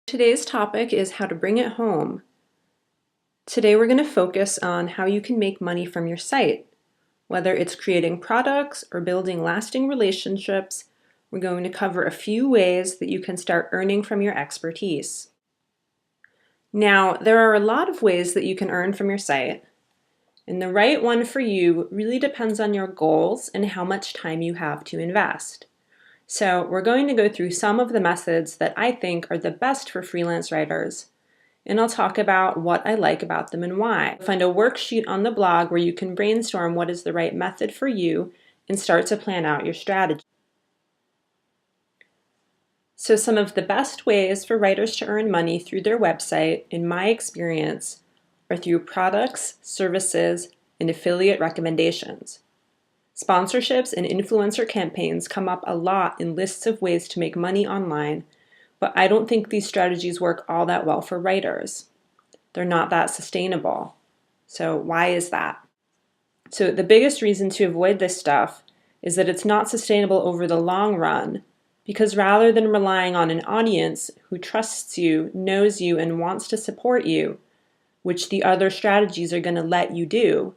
Today's topic is how to bring it home. Today we're going to focus on how you can make money from your site. Whether it's creating products or building lasting relationships, we're going to cover a few ways that you can start earning from your expertise. Now, there are a lot of ways that you can earn from your site, and the right one for you really depends on your goals and how much time you have to invest. So we're going to go through some of the methods that I think are the best for freelance writers, and I'll talk about what I like about them and why. Find a worksheet on the blog where you can brainstorm what is the right method for you and start to plan out your strategy. So some of the best ways for writers to earn money through their website, in my experience, are through products, services, and affiliate recommendations. Sponsorships and influencer campaigns come up a lot in lists of ways to make money online, but I don't think these strategies work all that well for writers. They're not that sustainable. So why is that? So the biggest reason to avoid this stuff is that it's not sustainable over the long run, because rather than relying on an audience who trusts you, knows you, and wants to support you, which the other strategies are going to let you do,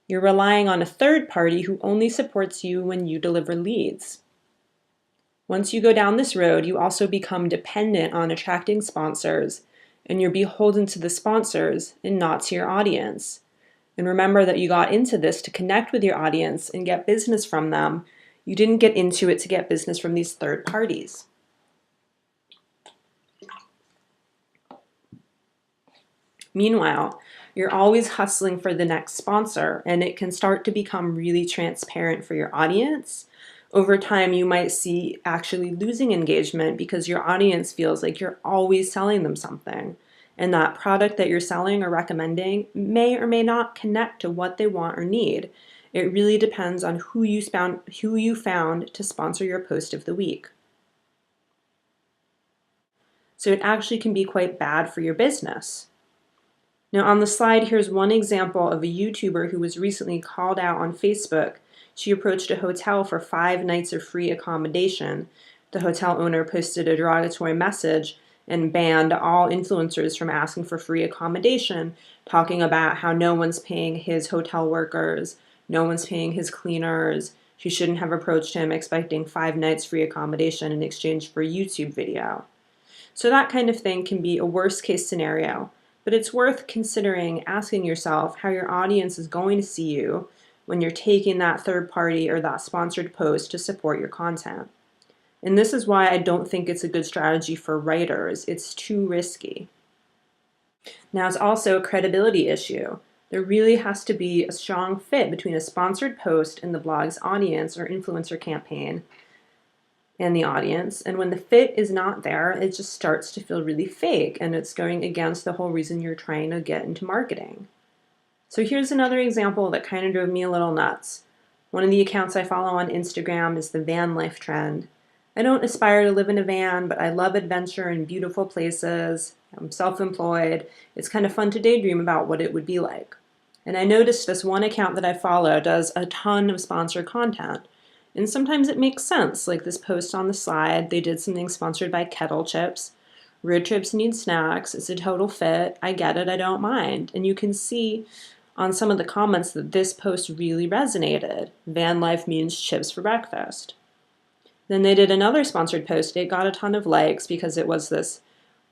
you're relying on a third party who only supports you when you deliver leads. Once you go down this road, you also become dependent on attracting sponsors, and you're beholden to the sponsors and not to your audience. And remember that you got into this to connect with your audience and get business from them. You didn't get into it to get business from these third parties. Meanwhile, you're always hustling for the next sponsor, and it can start to become really transparent for your audience. Over time, you might see actually losing engagement because your audience feels like you're always selling them something, and that product that you're selling or recommending may or may not connect to what they want or need. It really depends on who you found to sponsor your post of the week. So it actually can be quite bad for your business. Now on the slide, here's one example of a YouTuber who was recently called out on Facebook. She approached a hotel for 5 nights of free accommodation. The hotel owner posted a derogatory message and banned all influencers from asking for free accommodation, talking about how no one's paying his hotel workers, no one's paying his cleaners. She shouldn't have approached him expecting 5 nights free accommodation in exchange for a YouTube video. So that kind of thing can be a worst case scenario. But it's worth considering asking yourself how your audience is going to see you when you're taking that third party or that sponsored post to support your content. And this is why I don't think it's a good strategy for writers. It's too risky. Now, it's also a credibility issue. There really has to be a strong fit between a sponsored post and the blog's audience or influencer campaign and the audience, and when the fit is not there, it just starts to feel really fake, and it's going against the whole reason you're trying to get into marketing. So here's another example that kind of drove me a little nuts. One of the accounts I follow on Instagram is the van life trend. I don't aspire to live in a van, but I love adventure and beautiful places. I'm self-employed. It's kind of fun to daydream about what it would be like. And I noticed this one account that I follow does a ton of sponsored content. And sometimes it makes sense, like this post on the slide. They did something sponsored by Kettle Chips. Road trips need snacks. It's a total fit. I get it. I don't mind. And you can see on some of the comments that this post really resonated. Van life means chips for breakfast. Then they did another sponsored post. It got a ton of likes because it was this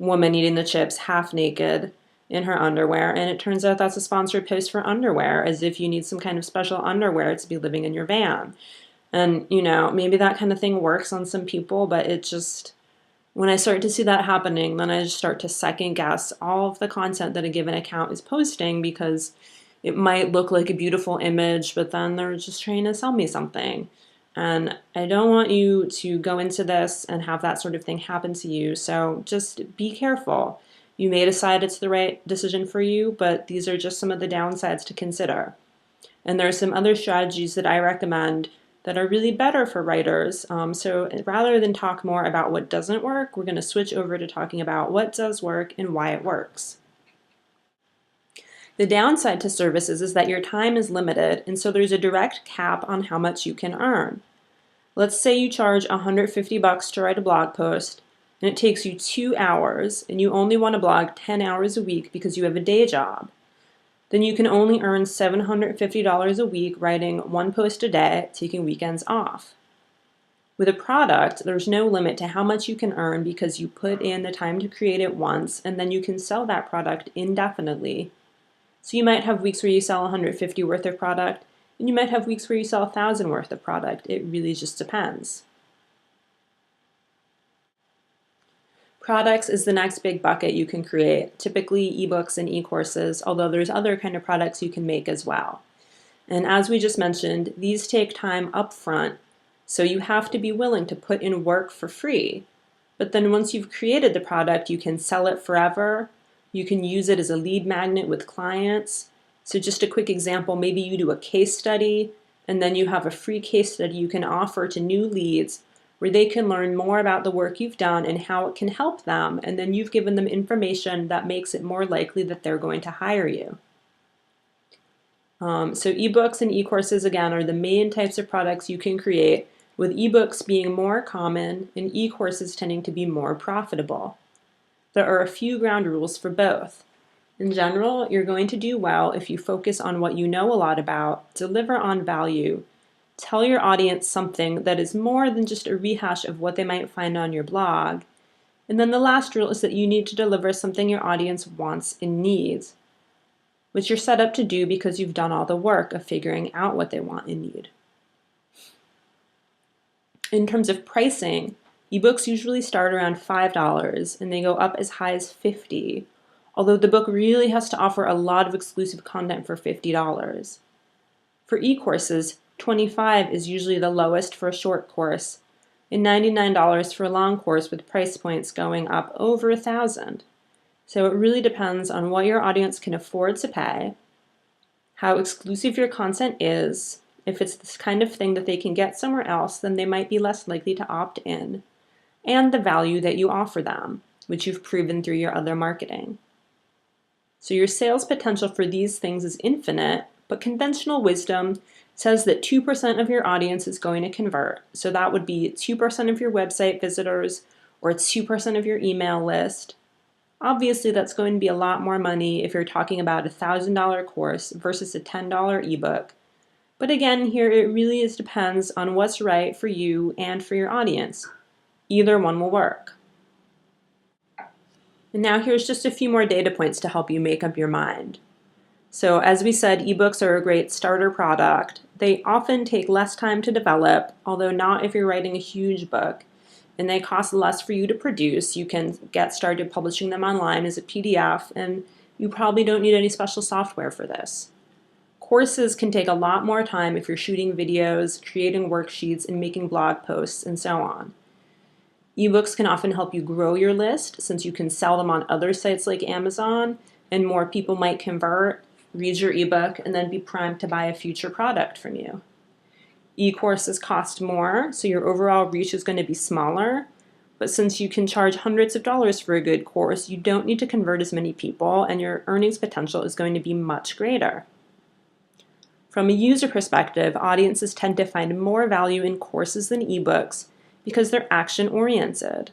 woman eating the chips half naked in her underwear. And it turns out that's a sponsored post for underwear, as if you need some kind of special underwear to be living in your van. And, you know, maybe that kind of thing works on some people, but it just, when I start to see that happening, then I just start to second guess all of the content that a given account is posting, because it might look like a beautiful image, but then they're just trying to sell me something. And I don't want you to go into this and have that sort of thing happen to you. So just be careful. You may decide it's the right decision for you, but these are just some of the downsides to consider. And there are some other strategies that I recommend that are really better for writers. So rather than talk more about what doesn't work, we're going to switch over to talking about what does work and why it works. The downside to services is that your time is limited, and so there's a direct cap on how much you can earn. Let's say you charge $150 to write a blog post, and it takes you 2 hours, and you only want to blog 10 hours a week because you have a day job, then you can only earn $750 a week writing 1 post a day, taking weekends off. With a product, there's no limit to how much you can earn because you put in the time to create it once, and then you can sell that product indefinitely. So you might have weeks where you sell 150 worth of product, and you might have weeks where you sell 1,000 worth of product. It really just depends. Products is the next big bucket you can create, typically ebooks and e-courses, although there's other kind of products you can make as well. And as we just mentioned, these take time up front, so you have to be willing to put in work for free. But then once you've created the product, you can sell it forever. You can use it as a lead magnet with clients. So just a quick example, maybe you do a case study, and then you have a free case study you can offer to new leads where they can learn more about the work you've done and how it can help them, and then you've given them information that makes it more likely that they're going to hire you. So ebooks and e-courses, again, are the main types of products you can create, with ebooks being more common and e-courses tending to be more profitable. There are a few ground rules for both. In general, you're going to do well if you focus on what you know a lot about, deliver on value, tell your audience something that is more than just a rehash of what they might find on your blog. And then the last rule is that you need to deliver something your audience wants and needs, which you're set up to do because you've done all the work of figuring out what they want and need. In terms of pricing, ebooks usually start around $5 and they go up as high as $50, although the book really has to offer a lot of exclusive content for $50. For e-courses, $25 is usually the lowest for a short course, and $99 for a long course, with price points going up over $1,000. So it really depends on what your audience can afford to pay, how exclusive your content is. If it's this kind of thing that they can get somewhere else, then they might be less likely to opt in, and the value that you offer them, which you've proven through your other marketing. So your sales potential for these things is infinite, but conventional wisdom says that 2% of your audience is going to convert. So that would be 2% of your website visitors or 2% of your email list. Obviously, that's going to be a lot more money if you're talking about a $1,000 course versus a $10 ebook. But again, here it really depends on what's right for you and for your audience. Either one will work. And now here's just a few more data points to help you make up your mind. So as we said, ebooks are a great starter product. They often take less time to develop, although not if you're writing a huge book, and they cost less for you to produce. You can get started publishing them online as a PDF, and you probably don't need any special software for this. Courses can take a lot more time if you're shooting videos, creating worksheets, and making blog posts, and so on. Ebooks can often help you grow your list since you can sell them on other sites like Amazon, and more people might convert, read your ebook, and then be primed to buy a future product from you. E-courses cost more, so your overall reach is going to be smaller, but since you can charge hundreds of dollars for a good course, you don't need to convert as many people, and your earnings potential is going to be much greater. From a user perspective, audiences tend to find more value in courses than ebooks because they're action-oriented.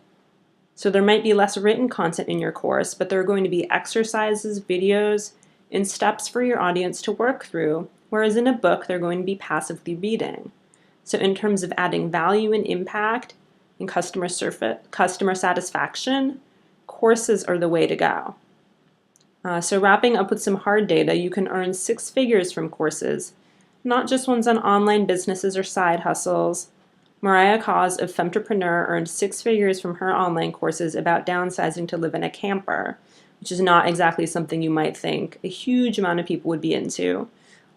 So there might be less written content in your course, but there are going to be exercises, videos, and steps for your audience to work through, whereas in a book, they're going to be passively reading. So in terms of adding value and impact and customer satisfaction, courses are the way to go. So wrapping up with some hard data, you can earn 6 figures from courses, not just ones on online businesses or side hustles. Mariah Cause of Femtrepreneur earned 6 figures from her online courses about downsizing to live in a camper, which is not exactly something you might think a huge amount of people would be into.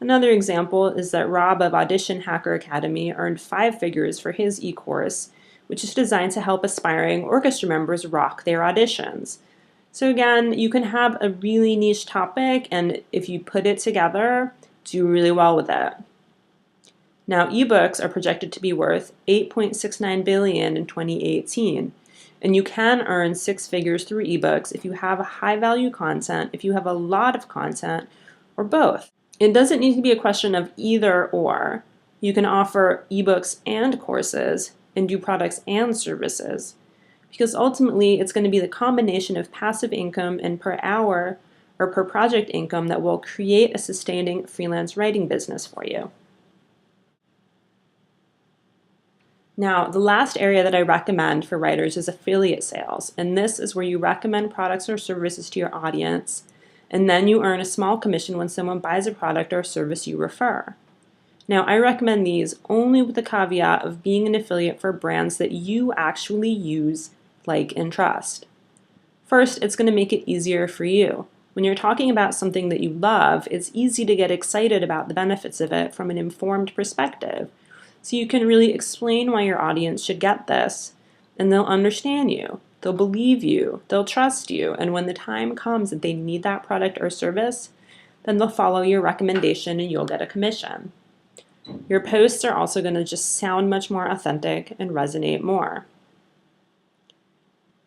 Another example is that Rob of Audition Hacker Academy earned 5 figures for his e-course, which is designed to help aspiring orchestra members rock their auditions. So again, you can have a really niche topic, and if you put it together, do really well with it. Now, ebooks are projected to be worth $8.69 billion in 2018, and you can earn 6 figures through ebooks if you have high-value content, if you have a lot of content, or both. It doesn't need to be a question of either or. You can offer ebooks and courses and do products and services. because ultimately it's going to be the combination of passive income and per hour or per project income that will create a sustaining freelance writing business for you. Now, the last area that I recommend for writers is affiliate sales, and this is where you recommend products or services to your audience, and then you earn a small commission when someone buys a product or service you refer. Now, I recommend these only with the caveat of being an affiliate for brands that you actually use, like, and trust. First, it's going to make it easier for you. When you're talking about something that you love, it's easy to get excited about the benefits of it from an informed perspective. So you can really explain why your audience should get this, and they'll understand you, they'll believe you, they'll trust you, and when the time comes that they need that product or service, then they'll follow your recommendation and you'll get a commission. Your posts are also going to just sound much more authentic and resonate more.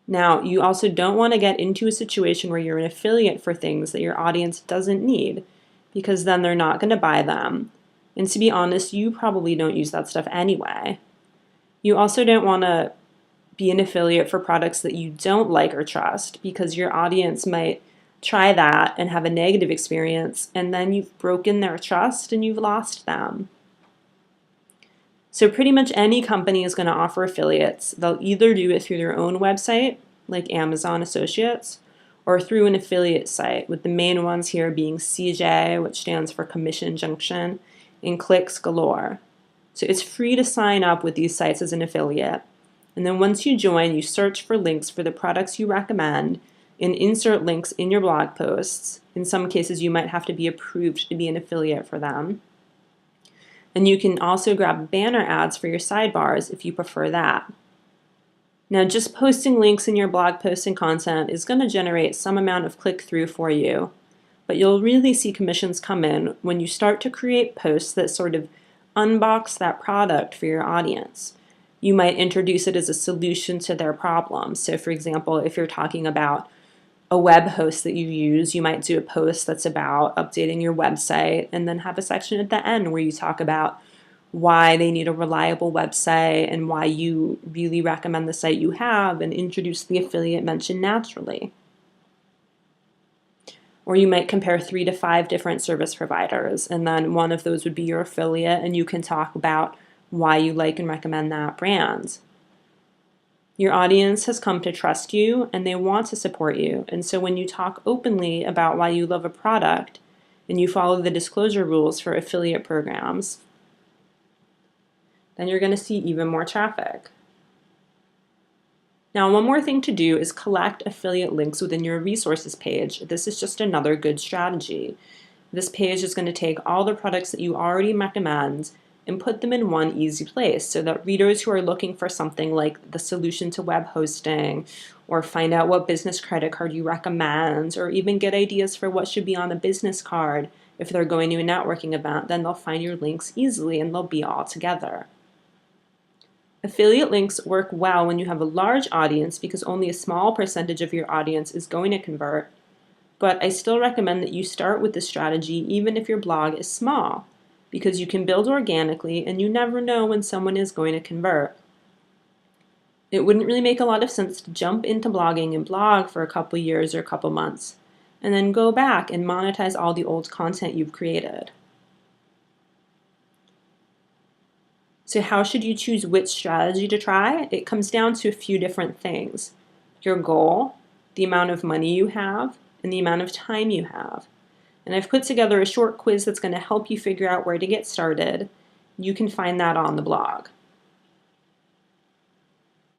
Now, you also don't want to get into a situation where you're an affiliate for things that your audience doesn't need, because then they're not going to buy them. And to be honest, you probably don't use that stuff anyway. You also don't want to be an affiliate for products that you don't like or trust, because your audience might try that and have a negative experience, and then you've broken their trust and you've lost them. So pretty much any company is going to offer affiliates. They'll either do it through their own website, like Amazon Associates, or through an affiliate site, with the main ones here being CJ, which stands for Commission Junction, and Clicks Galore. So it's free to sign up with these sites as an affiliate. And then once you join, you search for links for the products you recommend and insert links in your blog posts. In some cases, you might have to be approved to be an affiliate for them. And you can also grab banner ads for your sidebars if you prefer that. Now, just posting links in your blog posts and content is going to generate some amount of click-through for you, but you'll really see commissions come in when you start to create posts that sort of unbox that product for your audience. You might introduce it as a solution to their problem. So for example, if you're talking about a web host that you use, you might do a post that's about updating your website and then have a section at the end where you talk about why they need a reliable website and why you really recommend the site you have, and introduce the affiliate mention naturally. Or you might compare 3 to 5 different service providers, and then one of those would be your affiliate, and you can talk about why you like and recommend that brand. Your audience has come to trust you and they want to support you, and so when you talk openly about why you love a product and you follow the disclosure rules for affiliate programs, then you're going to see even more traffic. Now, one more thing to do is collect affiliate links within your resources page. This is just another good strategy. This page is going to take all the products that you already recommend and put them in one easy place so that readers who are looking for something like the solution to web hosting, or find out what business credit card you recommend, or even get ideas for what should be on a business card if they're going to a networking event, then they'll find your links easily and they'll be all together. Affiliate links work well when you have a large audience because only a small percentage of your audience is going to convert, but I still recommend that you start with this strategy even if your blog is small, because you can build organically and you never know when someone is going to convert. It wouldn't really make a lot of sense to jump into blogging and blog for a couple years or a couple months, and then go back and monetize all the old content you've created. So how should you choose which strategy to try? It comes down to a few different things: your goal, the amount of money you have, and the amount of time you have. And I've put together a short quiz that's going to help you figure out where to get started. You can find that on the blog.